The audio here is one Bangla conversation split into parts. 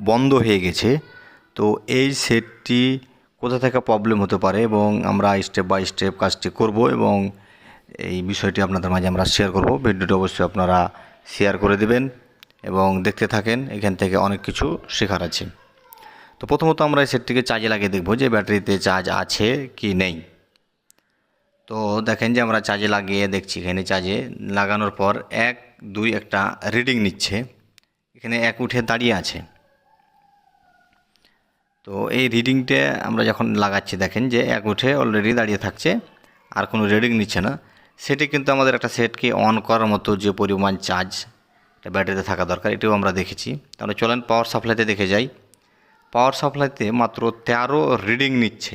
বন্ধ হয়ে গেছে। তো এই সেটটি কোথা থেকে প্রবলেম হতে পারে এবং আমরা স্টেপ বাই স্টেপ কাজটি করব এবং এই বিষয়টি আপনাদের মাঝে আমরা শেয়ার করব। ভিডিওটি অবশ্যই আপনারা শেয়ার করে দেবেন এবং দেখতে থাকেন, এখান থেকে অনেক কিছু শেখার আছে। তো প্রথমত আমরা এই সেটটিকে চার্জে লাগিয়ে দেখব যে ব্যাটারিতে চার্জ আছে কি নেই। তো দেখেন যে আমরা চার্জে লাগিয়ে দেখছি, এখানে চার্জে লাগানোর পর 1 2 একটা রিডিং নিচ্ছে, এখানে 1 উঠে দাঁড়িয়ে আছে। তো এই রিডিংটা আমরা যখন লাগাচ্ছি দেখেন যে 1 উঠে অলরেডি দাঁড়িয়ে থাকছে, আর কোনো রিডিং নিচ্ছে না। সেটি কিন্তু আমাদের একটা সেটকে অন করার মতো যে পরিমাণ চার্জ এটা ব্যাটারিতে থাকা দরকার, এটাও আমরা দেখেছি। তাহলে চলেন পাওয়ার সাপ্লাইতে দেখে যাই। পাওয়ার সাপ্লাইতে মাত্র 13 রিডিং নিচ্ছে।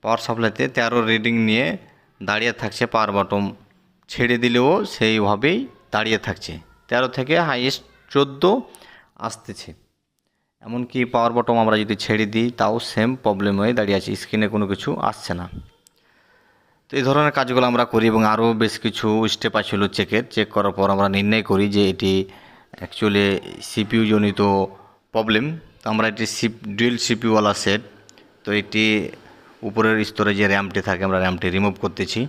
পাওয়ার সাপ্লাইতে 13 রিডিং নিয়ে দাঁড়িয়ে থাকছে, পাওয়ার বটম ছেড়ে দিলেও সেইভাবেই দাঁড়িয়ে থাকছে। 13 থেকে হাইয়েস্ট 14 আসতেছে। এমনকি পাওয়ার বটম আমরা যদি ছেড়ে দিই তাও সেম প্রবলেম হয়ে দাঁড়িয়ে আছে, স্ক্রিনে কোনো কিছু আসছে না। তো এই ধরনের কাজগুলো আমরা করি এবং আরও বেশ কিছু স্টেপ আছিল চেক করার পর আমরা নির্ণয় করি যে এটি অ্যাকচুয়ালি সিপিইউ জনিত প্রবলেম। তো আমরা এটি ডুয়েল সিপিইউওয়ালা সেট। তো এটি উপরের স্তরে যে র্যামটি থাকে আমরা র্যামটি রিমুভ করতেছি।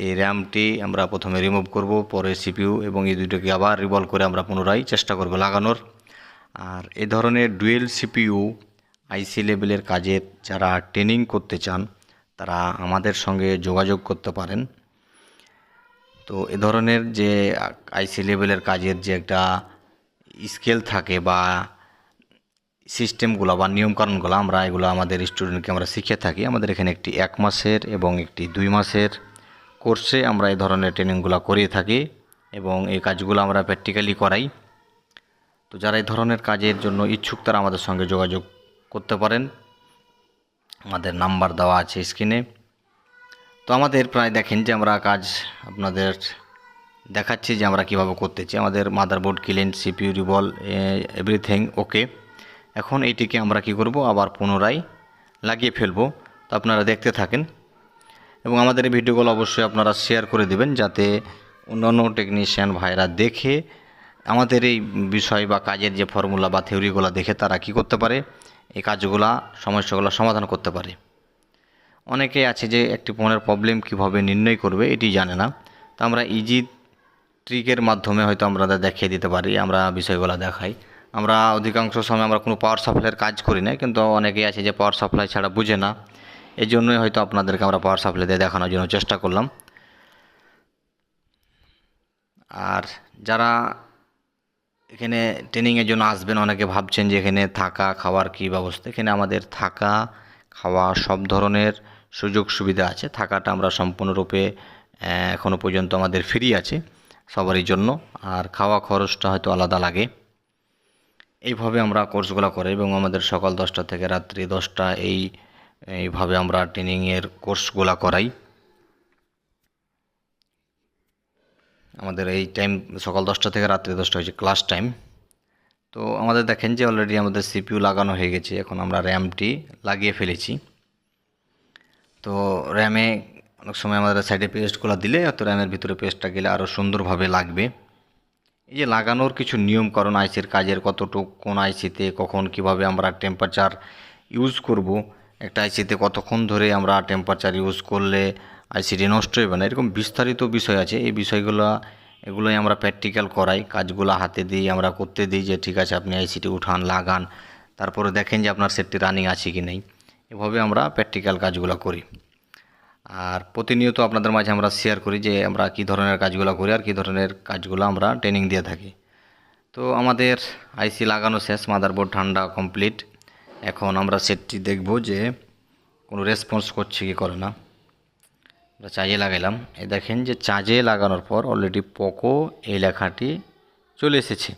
এই র্যামটি আমরা প্রথমে রিমুভ করব, পরে সিপিইউ এবং এই দুটোকে আবার রিভলভ করে আমরা পুনরায় চেষ্টা করব লাগানোর। আর এ ধরনের ডুয়েল সিপিইউ আইসি লেভেলের কাজের যারা ট্রেনিং করতে চান তারা আমাদের সঙ্গে যোগাযোগ করতে পারেন। তো এ ধরনের যে আইসি লেভেলের কাজের যে একটা স্কেল থাকে বা সিস্টেমগুলো বা নিয়মকানুনগুলো আমরা এগুলো আমাদের স্টুডেন্টকে আমরা শিখে থাকি। আমাদের এখানে একটি 1 মাসের এবং একটি 2 মাসের কোর্সে আমরা এই ধরনের ট্রেনিংগুলো করিয়ে থাকি এবং এই কাজগুলো আমরা প্র্যাকটিক্যালি করাই। তো যারা এই ধরনের কাজের জন্য ইচ্ছুক তারা আমাদের সঙ্গে যোগাযোগ করতে পারেন, আমাদের নাম্বার দেওয়া আছে স্ক্রিনে। তো আমাদের প্রায় দেখেন যে আমরা কাজ আপনাদের দেখাচ্ছি যে আমরা কীভাবে করতেছি। আমাদের মাদারবোর্ড ক্লিন, সিপিইউ রিভল, এভরিথিং ওকে। এখন এইটিকে আমরা কি করব, আবার পুনরায় লাগিয়ে ফেলবো। তো আপনারা দেখতে থাকেন এবং আমাদের এই ভিডিওগুলো অবশ্যই আপনারা শেয়ার করে দেবেন যাতে অন্যান্য টেকনিশিয়ান ভাইরা দেখে আমাদের এই বিষয় বা কাজের যে ফর্মুলা বা থিওরিগুলো দেখে তারা কি করতে পারে, এই কাজগুলা সমস্যাগুলো সমাধান করতে পারে। অনেকেই আছে যে একটি ফোনের প্রবলেম কিভাবে নির্ণয় করবে এটি জানে না। তো আমরা ইজি ট্রিকের মাধ্যমে হয়তো আমরা দেখিয়ে দিতে পারি, আমরা বিষয়গুলো দেখাই। আমরা অধিকাংশ সময় আমরা কোনো পাওয়ার সাপ্লাইয়ের কাজ করি না, কিন্তু অনেকেই আছে যে পাওয়ার সাপ্লাই ছাড়া বুঝে না। এই জন্যই হয়তো আপনাদেরকে আমরা পাওয়ার সাপ্লাই দিয়ে দেখানোর জন্য চেষ্টা করলাম। আর যারা এখানে ট্রেনিংয়ের জন্য আসবেন, অনেকে ভাবছেন যে এখানে থাকা খাওয়ার কী ব্যবস্থা। এখানে আমাদের থাকা খাওয়া সব ধরনের সুযোগ সুবিধা আছে। থাকাটা আমরা সম্পূর্ণরূপে এখনও পর্যন্ত আমাদের ফ্রি আছে সবারই জন্য, আর খাওয়া খরচটা হয়তো আলাদা লাগে। এইভাবে আমরা কোর্সগুলো করি এবং আমাদের সকাল 10টা থেকে রাত্রি 10টা এইভাবে আমরা ট্রেনিংয়ের কোর্সগুলো করাই। আমাদের এই টাইম সকাল 10টা থেকে রাত্রি 10টা হচ্ছে ক্লাস টাইম। তো আমাদের দেখেন যে অলরেডি আমাদের সিপিইউ লাগানো হয়ে গেছে। এখন আমরা র্যামটি লাগিয়ে ফেলেছি। তো র্যামে অনেক সময় আমাদের সাইডে পেস্টগুলো দিলে হয়তো র্যামের ভিতরে পেস্টটা গেলে আরও সুন্দরভাবে লাগবে। এই যে লাগানোর কিছু নিয়মকানুন, আইসির কাজের কতটুকু কোন আইসিতে কখন কিভাবে আমরা টেম্পারেচার ইউজ করব, একটা আইসিতে কতক্ষণ ধরে আমরা টেম্পারেচার ইউজ করলে আইসিটি নষ্ট হবে না, এরকম বিস্তারিত বিষয় আছে। এই এগুলোই আমরা প্র্যাকটিক্যাল করাই, কাজগুলো হাতে দিই, আমরা করতে দিই যে ঠিক আছে আপনি আইসিটি উঠান লাগান, তারপরে দেখেন যে আপনার সেটটি রানিং আছে কি নেই। এভাবে আমরা প্র্যাকটিক্যাল কাজগুলো করি। আর প্রতিনিয়ত আপনাদের মাঝে আমরা শেয়ার করি যে আমরা কী ধরনের কাজগুলো করি আর কী ধরনের কাজগুলো আমরা ট্রেনিং দিয়ে থাকি। তো আমাদের আইসি লাগানো শেষ, মাদারবোর্ড ঠান্ডা কমপ্লিট। এখন আমরা সেটটি দেখব যে কোনো রেসপন্স করছে কি করে না। আমরা চার্জে লাগাইলাম, এই দেখেন যে চার্জে লাগানোর পর অলরেডি পোকো এই লেখাটি চলে এসেছে।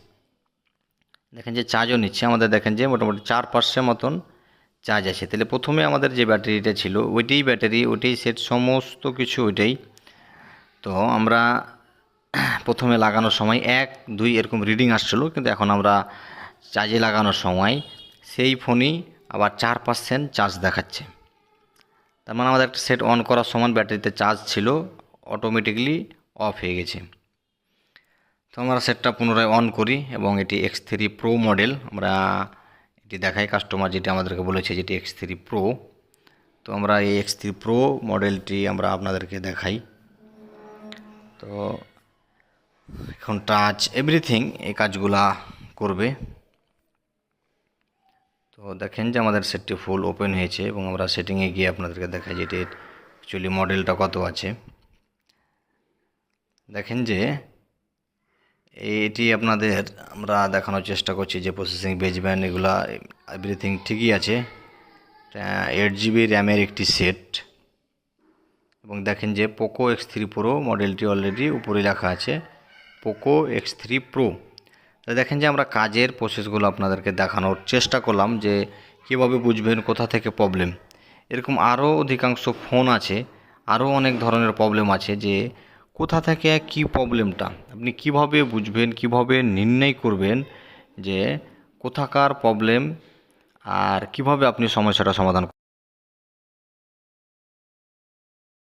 দেখেন যে চার্জও নিচ্ছে, আমাদের দেখেন যে মোটামুটি 4% মতন চার্জ আছে। তাহলে প্রথমে আমাদের যে ব্যাটারিটা ছিল ওইটাই ব্যাটারি, ওইটাই সেট, সমস্ত কিছু ওইটাই। তো আমরা প্রথমে লাগানোর সময় 1 2 এরকম রিডিং আসছিলো, কিন্তু এখন আমরা চার্জে লাগানোর সময় সেই ফোনই আবার 4% চার্জ দেখাচ্ছে। তার মানে আমাদের একটা সেট অন করার সময় ব্যাটারিতে চার্জ ছিল, অটোমেটিকলি অফ হয়ে গেছে। তো আমরা সেটটা পুনরায় অন করি এবং এটি X3 Pro মডেল আমরা এটি দেখাই, কাস্টমার যেটি আমাদেরকে বলেছে যেটি X3 Pro। তো আমরা এই X3 Pro মডেলটি আমরা আপনাদেরকে দেখাই। তো এখন টাচ এভরিথিং এই কাজগুলা করবে। তো দেখেন যে আমাদের সেটটি ফুল ওপেন হয়েছে এবং আমরা সেটিংয়ে গিয়ে আপনাদেরকে দেখাই যে এটির অ্যাকচুয়ালি মডেলটা কত আছে। দেখেন যে এটি আপনাদের আমরা দেখানোর চেষ্টা করছি যে প্রসেসিং বেসব্যান্ড এগুলা এভরিথিং ঠিকই আছে। 8GB র্যামের একটি সেট এবং দেখেন যে পোকো X3 Pro মডেলটি অলরেডি উপরে লেখা আছে পোকো X3 Pro। তো দেখেন যে আমরা কাজের প্রসেসগুলো আপনাদেরকে দেখানোর চেষ্টা করলাম যে কীভাবে বুঝবেন কোথা থেকে প্রবলেম। এরকম আরও অধিকাংশ ফোন আছে, আরও অনেক ধরনের প্রবলেম আছে যে কোথা থেকে কি প্রবলেমটা আপনি কিভাবে বুঝবেন, কিভাবে নির্ণয় করবেন যে কোথাকার প্রবলেম আর কিভাবে আপনি সমস্যাটা সমাধান